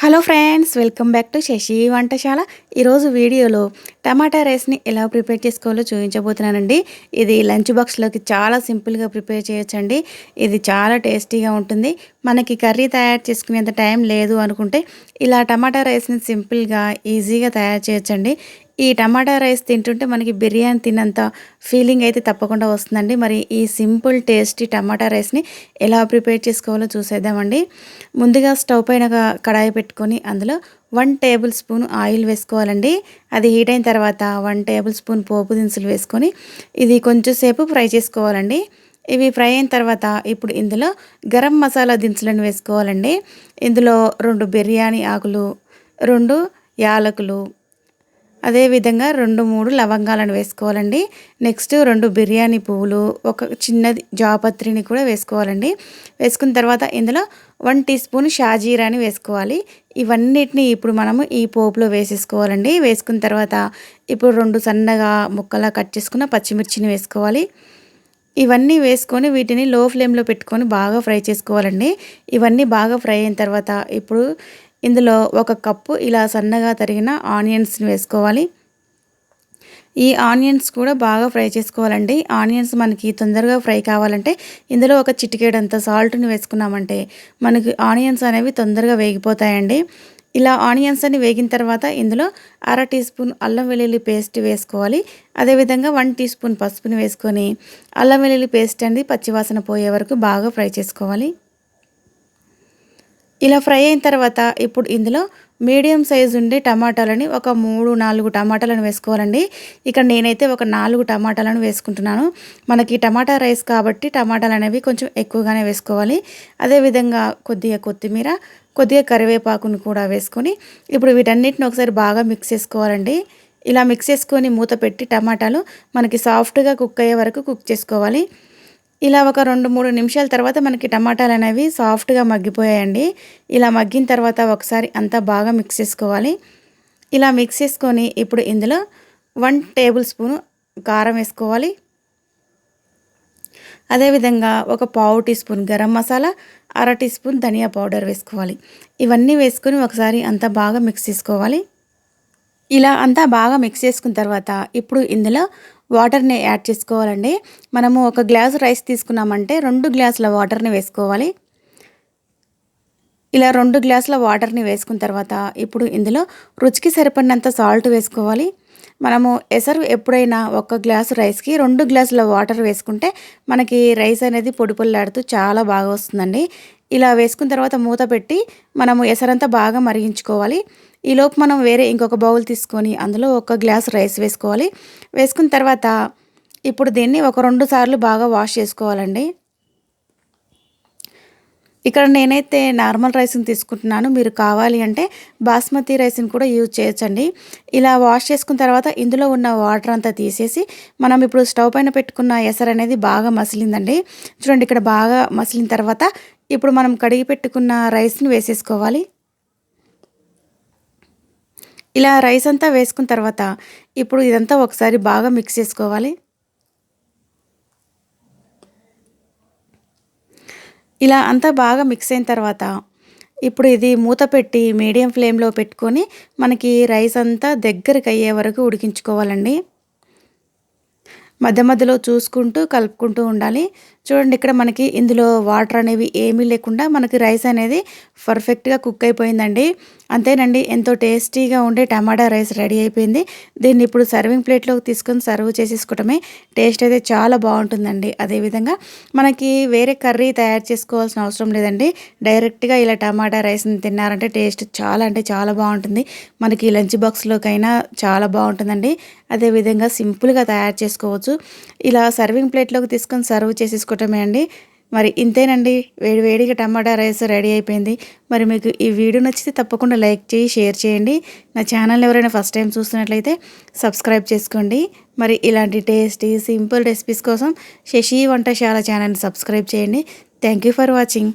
Hello friends, welcome back to Shashi వంటశాల. ఈరోజు వీడియోలో టమాటా రైస్ని ఎలా ప్రిపేర్ చేసుకోవాలో చూపించబోతున్నానండి. ఇది లంచ్ బాక్స్లోకి చాలా సింపుల్గా ప్రిపేర్ చేయొచ్చండి. ఇది చాలా టేస్టీగా ఉంటుంది. మనకి కర్రీ తయారు చేసుకునేంత టైం లేదు అనుకుంటే ఇలా టమాటా రైస్ని సింపుల్గా ఈజీగా తయారు చేయొచ్చండి. ఈ టమాటా రైస్ తింటుంటే మనకి బిర్యానీ తిన్నంత ఫీలింగ్ అయితే తప్పకుండా వస్తుందండి. మరి ఈ సింపుల్ టేస్టీ టమాటా రైస్ని ఎలా ప్రిపేర్ చేసుకోవాలో చూసేద్దామండి. ముందుగా స్టవ్ పైన కడాయి పెట్టుకొని అందులో 1 టేబుల్ స్పూన్ ఆయిల్ వేసుకోవాలండి. అది హీట్ అయిన తర్వాత 1 టేబుల్ స్పూన్ పోపు దినుసులు వేసుకొని ఇది కొంచెం సేపు ఫ్రై చేసుకోవాలండి. ఇవి ఫ్రై అయిన తర్వాత ఇప్పుడు ఇందులో గరం మసాలా దినుసులను వేసుకోవాలండి. ఇందులో 2 బిర్యానీ ఆకులు, 2 యాలకులు, అదేవిధంగా 2, 3 లవంగాలను వేసుకోవాలండి. నెక్స్ట్ 2 బిర్యానీ పువ్వులు, ఒక చిన్నది జాపత్రిని కూడా వేసుకోవాలండి. వేసుకున్న తర్వాత ఇందులో 1 టీ స్పూన్ షాజీరాని వేసుకోవాలి. ఇవన్నిటిని ఇప్పుడు మనము ఈ పోపులో వేసేసుకోవాలండి. వేసుకున్న తర్వాత ఇప్పుడు 2 సన్నగా ముక్కలా కట్ చేసుకున్న పచ్చిమిర్చిని వేసుకోవాలి. ఇవన్నీ వేసుకొని వీటిని లో ఫ్లేమ్లో పెట్టుకొని బాగా ఫ్రై చేసుకోవాలండి. ఇవన్నీ బాగా ఫ్రై అయిన తర్వాత ఇప్పుడు ఇందులో 1 కప్పు ఇలా సన్నగా తరిగిన ఆనియన్స్ని వేసుకోవాలి. ఈ ఆనియన్స్ కూడా బాగా ఫ్రై చేసుకోవాలండి. ఆనియన్స్ మనకి తొందరగా ఫ్రై కావాలంటే ఇందులో ఒక చిటికెడంత సాల్ట్ని వేసుకున్నామంటే మనకి ఆనియన్స్ అనేవి తొందరగా వేగిపోతాయండి. ఇలా ఆనియన్స్ అని వేగిన తర్వాత ఇందులో 1/2 టీ స్పూన్ అల్లం వెల్లుల్లి పేస్ట్ వేసుకోవాలి. అదేవిధంగా 1 టీ స్పూన్ పసుపుని వేసుకొని అల్లం వెల్లుల్లి పేస్ట్ అనేది పచ్చివాసన పోయే వరకు బాగా ఫ్రై చేసుకోవాలి. ఇలా ఫ్రై అయిన తర్వాత ఇప్పుడు ఇందులో మీడియం సైజు ఉండే టమాటాలని ఒక 3, 4 టమాటాలను వేసుకోవాలండి. ఇక్కడ నేనైతే ఒక 4 టమాటాలను వేసుకుంటున్నాను. మనకి టమాటా రైస్ కాబట్టి టమాటాలు అనేవి కొంచెం ఎక్కువగానే వేసుకోవాలి. అదేవిధంగా కొద్దిగా కొత్తిమీర, కొద్దిగా కరివేపాకును కూడా వేసుకొని ఇప్పుడు వీటన్నిటిని ఒకసారి బాగా మిక్స్ చేసుకోవాలండి. ఇలా మిక్స్ చేసుకొని మూత పెట్టి టమాటాలు మనకి సాఫ్ట్గా కుక్ అయ్యే వరకు కుక్ చేసుకోవాలి. ఇలా ఒక 2, 3 నిమిషాల తర్వాత మనకి టమాటాలు అనేవి సాఫ్ట్గా మగ్గిపోయాయండి. ఇలా మగ్గిన తర్వాత ఒకసారి అంతా బాగా మిక్స్ చేసుకోవాలి. ఇలా మిక్స్ చేసుకొని ఇప్పుడు ఇందులో 1 టేబుల్ స్పూన్ కారం వేసుకోవాలి. అదేవిధంగా ఒక పావు teaspoon garam masala, 1/2 teaspoon ధనియా పౌడర్ వేసుకోవాలి. ఇవన్నీ వేసుకొని ఒకసారి అంతా బాగా మిక్స్ చేసుకోవాలి. ఇలా అంతా బాగా మిక్స్ చేసుకున్న తర్వాత ఇప్పుడు ఇందులో వాటర్ని యాడ్ చేసుకోవాలండి. మనము 1 గ్లాసు రైస్ తీసుకున్నామంటే 2 గ్లాసుల వాటర్ని వేసుకోవాలి. ఇలా 2 గ్లాసుల వాటర్ని వేసుకున్న తర్వాత ఇప్పుడు ఇందులో రుచికి సరిపడినంత సాల్ట్ వేసుకోవాలి. మనము ఎసరు ఎప్పుడైనా 1 గ్లాసు రైస్కి 2 గ్లాసుల వాటర్ వేసుకుంటే మనకి రైస్ అనేది పొడి పొల్లాడుతూ చాలా బాగా వస్తుందండి. ఇలా వేసుకున్న తర్వాత మూత పెట్టి మనము ఎసరంతా బాగా మరిగించుకోవాలి. ఈలోపు మనం వేరే ఇంకొక బౌల్ తీసుకొని అందులో 1 గ్లాస్ రైస్ వేసుకోవాలి. వేసుకున్న తర్వాత ఇప్పుడు దీన్ని ఒక 2 సార్లు బాగా వాష్ చేసుకోవాలండి. ఇక్కడ నేనైతే నార్మల్ రైస్ని తీసుకుంటున్నాను. మీరు కావాలి అంటే బాస్మతి రైస్ని కూడా యూజ్ చేయొచ్చండి. ఇలా వాష్ చేసుకున్న తర్వాత ఇందులో ఉన్న వాటర్ అంతా తీసేసి మనం ఇప్పుడు స్టవ్ పైన పెట్టుకున్న ఎసరు అనేది బాగా మసిలిందండి. చూడండి, ఇక్కడ బాగా మసిలిన తర్వాత ఇప్పుడు మనం కడిగి పెట్టుకున్న రైస్ని వేసేసుకోవాలి. ఇలా రైస్ అంతా వేసుకున్న తర్వాత ఇప్పుడు ఇదంతా ఒకసారి బాగా మిక్స్ చేసుకోవాలి. ఇలా అంతా బాగా మిక్స్ అయిన తర్వాత ఇప్పుడు ఇది మూత పెట్టి మీడియం ఫ్లేమ్లో పెట్టుకొని మనకి రైస్ అంతా దగ్గరికి అయ్యే వరకు ఉడికించుకోవాలండి. మధ్య మధ్యలో చూసుకుంటూ కలుపుకుంటూ ఉండాలి. చూడండి, ఇక్కడ మనకి ఇందులో వాటర్ అనేవి ఏమీ లేకుండా మనకి రైస్ అనేది పర్ఫెక్ట్గా కుక్ అయిపోయిందండి. అంతేనండి, ఎంతో టేస్టీగా ఉండే టమాటా రైస్ రెడీ అయిపోయింది. దీన్ని ఇప్పుడు సర్వింగ్ ప్లేట్లోకి తీసుకొని సర్వ్ చేసేసుకోవటమే. టేస్ట్ అయితే చాలా బాగుంటుందండి. అదేవిధంగా మనకి వేరే కర్రీ తయారు చేసుకోవాల్సిన అవసరం లేదండి. డైరెక్ట్గా ఇలా టమాటా రైస్ని తిన్నారంటే టేస్ట్ చాలా అంటే చాలా బాగుంటుంది. మనకి లంచ్ బాక్స్లోకైనా చాలా బాగుంటుందండి. అదేవిధంగా సింపుల్గా తయారు చేసుకోవచ్చు. ఇలా సర్వింగ్ ప్లేట్లోకి తీసుకొని సర్వ్ చేసేసుకోవటమే అండి. మరి ఇంతేనండి, వేడి వేడిగా టమాటా రైస్ రెడీ అయిపోయింది. మరి మీకు ఈ వీడియో నచ్చితే తప్పకుండా లైక్ చేయి, షేర్ చేయండి. నా ఛానల్ ఎవరైనా ఫస్ట్ టైం చూస్తున్నట్లయితే సబ్స్క్రైబ్ చేసుకోండి. మరి ఇలాంటి టేస్టీ సింపుల్ రెసిపీస్ కోసం శశి వంటశాల ఛానల్ని సబ్స్క్రైబ్ చేయండి. Thank you for watching.